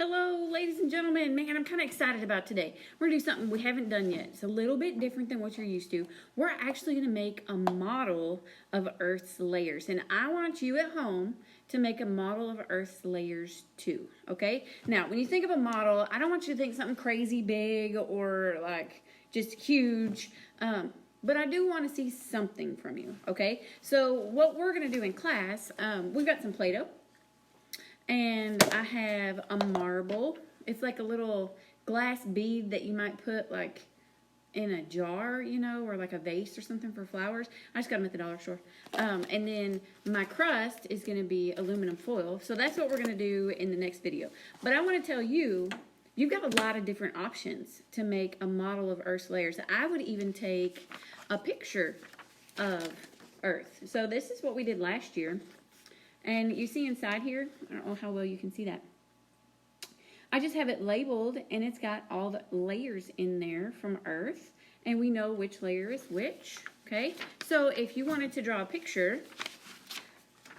Hello, ladies and gentlemen. Man, I'm kind of excited about today. We're going to do something we haven't done yet. It's a little bit different than what you're used to. We're actually going to make a model of Earth's layers. And I want you at home to make a model of Earth's layers too, okay? Now, when you think of a model, I don't want you to think something crazy big or like just huge. But I do want to see something from you, okay? So what we're going to do in class, we've got some Play-Doh. And I have a marble. It's like a little glass bead that you might put like in a jar, you know, or like a vase or something for flowers. I just got them at the dollar store. And then my crust is going to be aluminum foil. So that's what we're going to do in the next video. But I want to tell you, you've got a lot of different options to make a model of Earth's layers. I would even take a picture of Earth. So this is what we did last year. And you see inside here, I don't know how well you can see that. I just have it labeled and it's got all the layers in there from Earth. And we know which layer is which, okay? So if you wanted to draw a picture,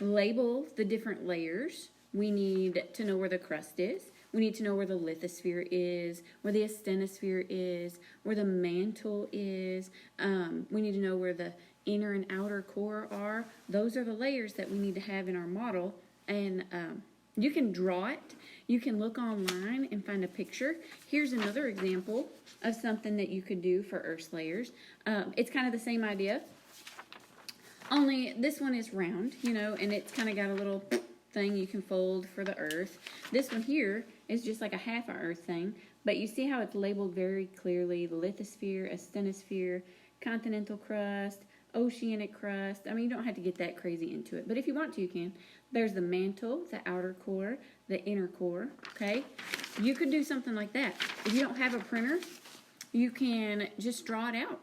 label the different layers. We need to know where the crust is. We need to know where the lithosphere is, where the asthenosphere is, where the mantle is. We need to know where the inner and outer core are. Those are the layers that we need to have in our model. And you can draw it. You can look online and find a picture. Here's another example of something that you could do for Earth's layers. It's kind of the same idea, only this one is round, you know, and it's kind of got a little thing you can fold for the Earth. This one here is just like a half a Earth thing, but you see how it's labeled very clearly: the lithosphere, asthenosphere, continental crust, oceanic crust. I mean, you don't have to get that crazy into it, but if you want to, you can. There's the mantle, the outer core, the inner core, okay? You could do something like that. If you don't have a printer, you can just draw it out,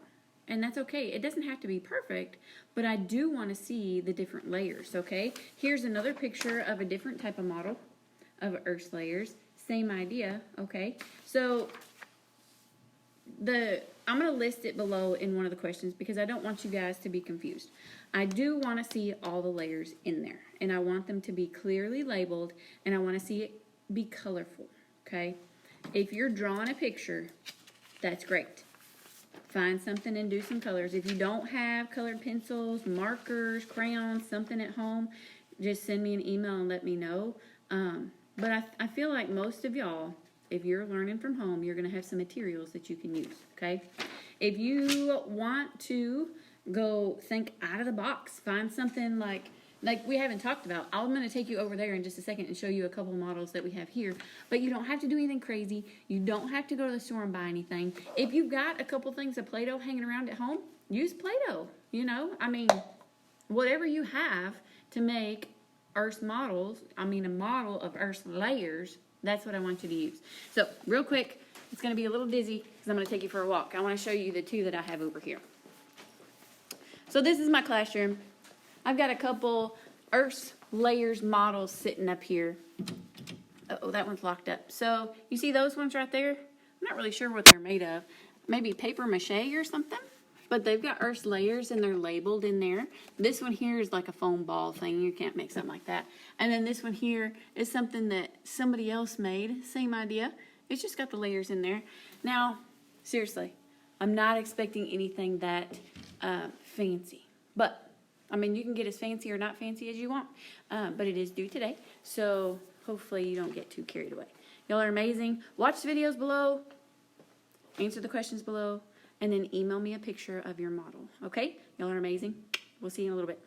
and that's okay. It doesn't have to be perfect, but I do want to see the different layers, okay? Here's another picture of a different type of model of Earth's layers. Same idea, okay? So I'm going to list it below in one of the questions because I don't want you guys to be confused. I do want to see all the layers in there, and I want them to be clearly labeled, and I want to see it be colorful, okay? If you're drawing a picture, that's great. Find something and do some colors. If you don't have colored pencils, markers, crayons, something at home, just send me an email and let me know. But I feel like most of y'all, if you're learning from home, you're going to have some materials that you can use, okay? If you want to go think out of the box, find something like we haven't talked about. I'm going to take you over there in just a second and show you a couple models that we have here. But you don't have to do anything crazy. You don't have to go to the store and buy anything. If you've got a couple things of Play-Doh hanging around at home, use Play-Doh, you know? I mean, whatever you have to make Earth's models, I mean a model of Earth's layers, that's what I want you to use. So, real quick, it's going to be a little dizzy because I'm going to take you for a walk. I want to show you the two that I have over here. So this is my classroom. I've got a couple Earth's layers models sitting up here. Uh-oh, that one's locked up. So, you see those ones right there? I'm not really sure what they're made of. Maybe paper mache or something? But they've got Earth's layers and they're labeled in there. This one here is like a foam ball thing. You can't make something like that. And then this one here is something that somebody else made. Same idea. It's just got the layers in there. Now, seriously, I'm not expecting anything that fancy. But, I mean, you can get as fancy or not fancy as you want. But it is due today. So, hopefully you don't get too carried away. Y'all are amazing. Watch the videos below. Answer the questions below. And then email me a picture of your model. Okay? Y'all are amazing. We'll see you in a little bit.